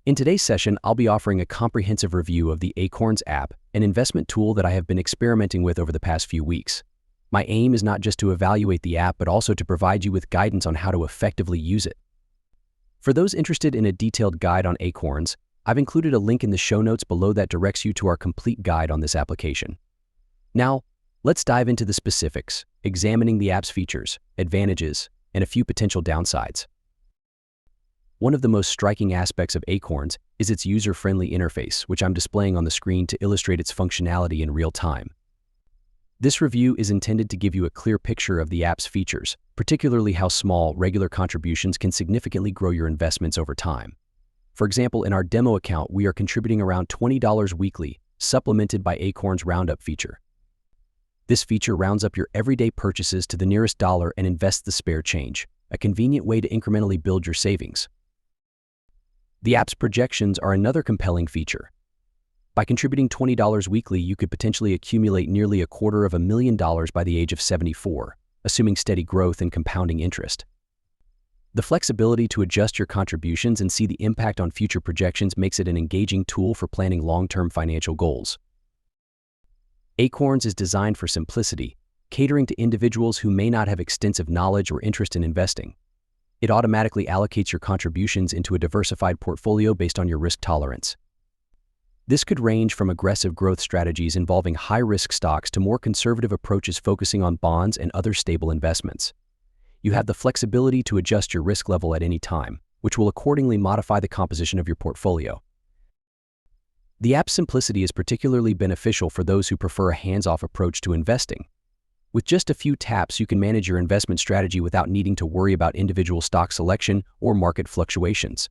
In today's session, I'll be offering a comprehensive review of the Acorns app, an investment tool that I have been experimenting with over the past few weeks. My aim is not just to evaluate the app, but also to provide you with guidance on how to effectively use it. For those interested in a detailed guide on Acorns, I've included a link in the show notes below that directs you to our complete guide on this application. Now, let's dive into the specifics, examining the app's features, advantages, and a few potential downsides. One of the most striking aspects of Acorns is its user-friendly interface, which I'm displaying on the screen to illustrate its functionality in real time. This review is intended to give you a clear picture of the app's features, particularly how small, regular contributions can significantly grow your investments over time. For example, in our demo account, we are contributing around $20 weekly, supplemented by Acorns Roundup feature. This feature rounds up your everyday purchases to the nearest dollar and invests the spare change, a convenient way to incrementally build your savings. The app's projections are another compelling feature. By contributing $20 weekly, you could potentially accumulate nearly $250,000 by the age of 74, assuming steady growth and compounding interest. The flexibility to adjust your contributions and see the impact on future projections makes it an engaging tool for planning long-term financial goals. Acorns is designed for simplicity, catering to individuals who may not have extensive knowledge or interest in investing. It automatically allocates your contributions into a diversified portfolio based on your risk tolerance. This could range from aggressive growth strategies involving high-risk stocks to more conservative approaches focusing on bonds and other stable investments. You have the flexibility to adjust your risk level at any time, which will accordingly modify the composition of your portfolio. The app's simplicity is particularly beneficial for those who prefer a hands-off approach to investing. With just a few taps, you can manage your investment strategy without needing to worry about individual stock selection or market fluctuations.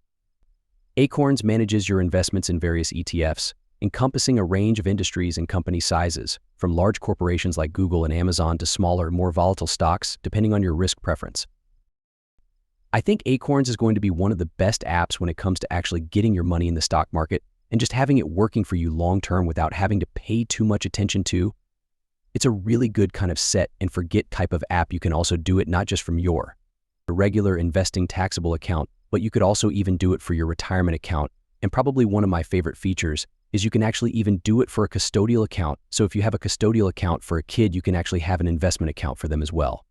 Acorns manages your investments in various ETFs, encompassing a range of industries and company sizes, from large corporations like Google and Amazon to smaller, more volatile stocks, depending on your risk preference. I think Acorns is going to be one of the best apps when it comes to actually getting your money in the stock market and just having it working for you long-term without having to pay too much attention to. It's a really good kind of set and forget type of app. You can also do it not just from your regular investing taxable account, but you could also even do it for your retirement account. And probably one of my favorite features is you can actually even do it for a custodial account. So if you have a custodial account for a kid, you can actually have an investment account for them as well.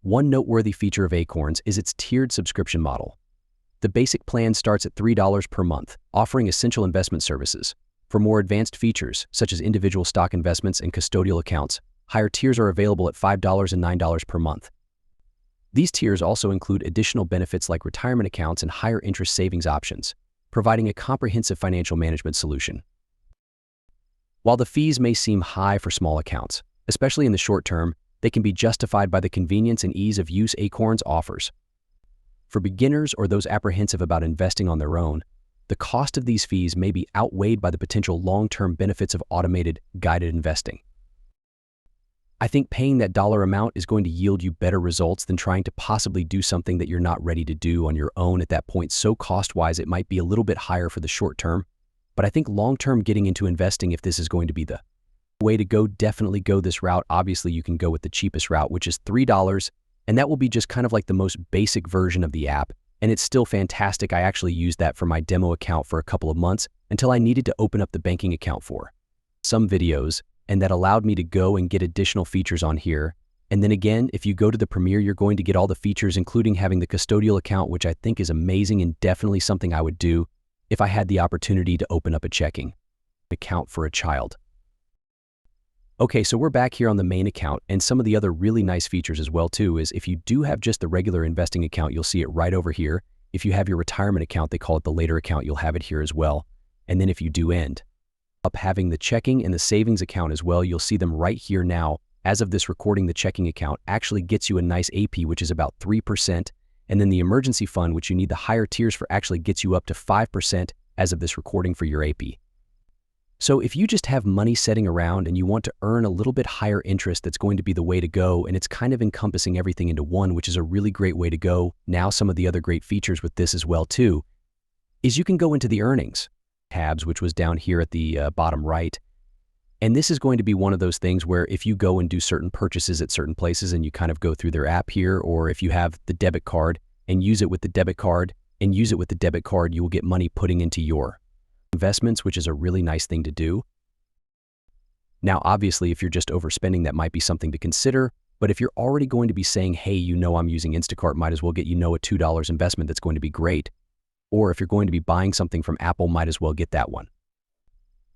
One noteworthy feature of Acorns is its tiered subscription model. The basic plan starts at $3 per month, offering essential investment services. For more advanced features, such as individual stock investments and custodial accounts, higher tiers are available at $5 and $9 per month. These tiers also include additional benefits like retirement accounts and higher interest savings options, providing a comprehensive financial management solution. While the fees may seem high for small accounts, especially in the short term, they can be justified by the convenience and ease of use Acorns offers. For beginners or those apprehensive about investing on their own, the cost of these fees may be outweighed by the potential long-term benefits of automated, guided investing. I think paying that dollar amount is going to yield you better results than trying to possibly do something that you're not ready to do on your own at that point. So cost-wise, it might be a little bit higher for the short term, but I think long-term getting into investing, if this is going to be the way to go, definitely go this route. Obviously, you can go with the cheapest route, which is $3, and that will be just kind of like the most basic version of the app. And it's still fantastic. I actually used that for my demo account for a couple of months until I needed to open up the banking account for some videos, and that allowed me to go and get additional features on here. And then again, if you go to the Premier, you're going to get all the features, including having the custodial account, which I think is amazing and definitely something I would do if I had the opportunity to open up a checking account for a child. Okay, so we're back here on the main account, and some of the other really nice features as well too is if you do have just the regular investing account, you'll see it right over here. If you have your retirement account, they call it the later account, you'll have it here as well. And then if you do end up having the checking and the savings account as well, you'll see them right here now. As of this recording, the checking account actually gets you a nice AP, which is about 3%. And then the emergency fund, which you need the higher tiers for, actually gets you up to 5% as of this recording for your AP. So if you just have money sitting around and you want to earn a little bit higher interest, that's going to be the way to go. And it's kind of encompassing everything into one, which is a really great way to go. Now, some of the other great features with this as well too is you can go into the earnings tabs, which was down here at the bottom right. And this is going to be one of those things where if you go and do certain purchases at certain places and you kind of go through their app here, or if you have the debit card and use it with the debit card, and use it with the debit card, you will get money putting into your investments, which is a really nice thing to do. Now, obviously, if you're just overspending, that might be something to consider. But if you're already going to be saying, hey, I'm using Instacart, might as well get a $2 investment that's going to be great. Or if you're going to be buying something from Apple, might as well get that one.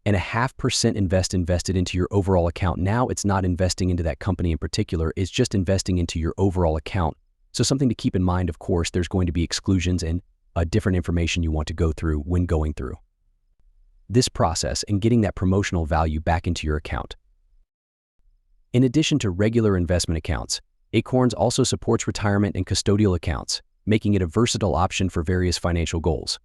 And 0.5% invested into your overall account. Now, it's not investing into that company in particular, it's just investing into your overall account. So something to keep in mind, of course, there's going to be exclusions and different information you want to go through when going through this process and getting that promotional value back into your account. In addition to regular investment accounts, Acorns also supports retirement and custodial accounts, making it a versatile option for various financial goals.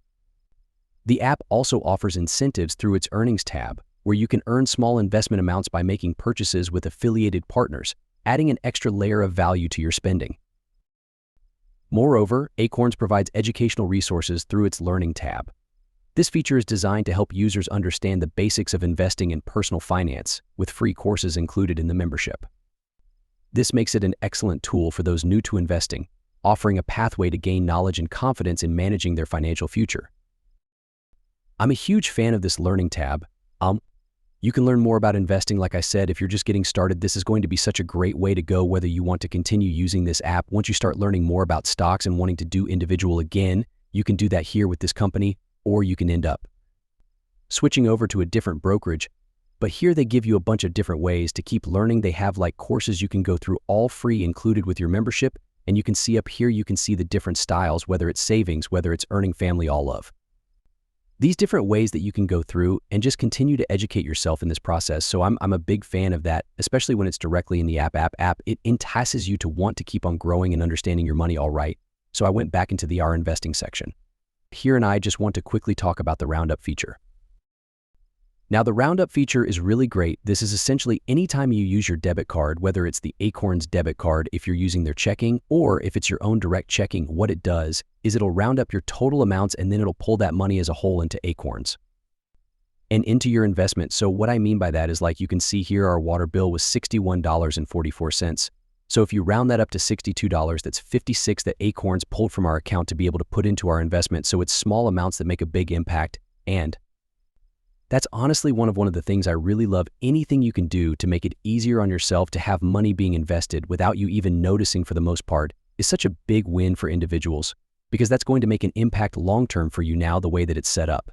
The app also offers incentives through its earnings tab, where you can earn small investment amounts by making purchases with affiliated partners, adding an extra layer of value to your spending. Moreover, Acorns provides educational resources through its Learning tab. This feature is designed to help users understand the basics of investing in personal finance, with free courses included in the membership. This makes it an excellent tool for those new to investing, offering a pathway to gain knowledge and confidence in managing their financial future. I'm a huge fan of this Learning tab. You can learn more about investing. Like I said, if you're just getting started, this is going to be such a great way to go, whether you want to continue using this app. Once you start learning more about stocks and wanting to do individual again, you can do that here with this company, or you can end up switching over to a different brokerage. But here they give you a bunch of different ways to keep learning. They have like courses you can go through, all free, included with your membership. And you can see up here, you can see the different styles, whether it's savings, whether it's earning, family, all of these different ways that you can go through and just continue to educate yourself in this process. So I'm a big fan of that, especially when it's directly in the app. It entices you to want to keep on growing and understanding your money, all right. So I went back into the Our Investing section. Here, and I just want to quickly talk about the Roundup feature. Now, the Roundup feature is really great. This is essentially anytime you use your debit card, whether it's the Acorns debit card if you're using their checking, or if it's your own direct checking, what it does is it'll round up your total amounts and then it'll pull that money as a whole into Acorns and into your investment. So what I mean by that is, like you can see here, our water bill was $61.44. So if you round that up to $62, that's $56 that Acorns pulled from our account to be able to put into our investment. So it's small amounts that make a big impact. And that's honestly one of the things I really love. Anything you can do to make it easier on yourself to have money being invested without you even noticing, for the most part, is such a big win for individuals, because that's going to make an impact long-term for you now, the way that it's set up.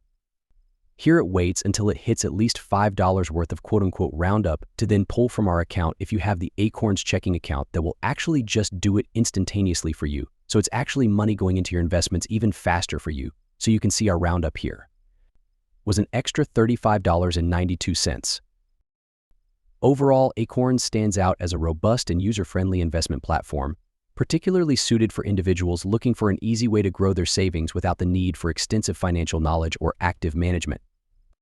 Here it waits until it hits at least $5 worth of quote-unquote roundup to then pull from our account if you have the Acorns checking account that will actually just do it instantaneously for you. So it's actually money going into your investments even faster for you. So you can see our roundup here was an extra $35.92. Overall, Acorns stands out as a robust and user-friendly investment platform, particularly suited for individuals looking for an easy way to grow their savings without the need for extensive financial knowledge or active management.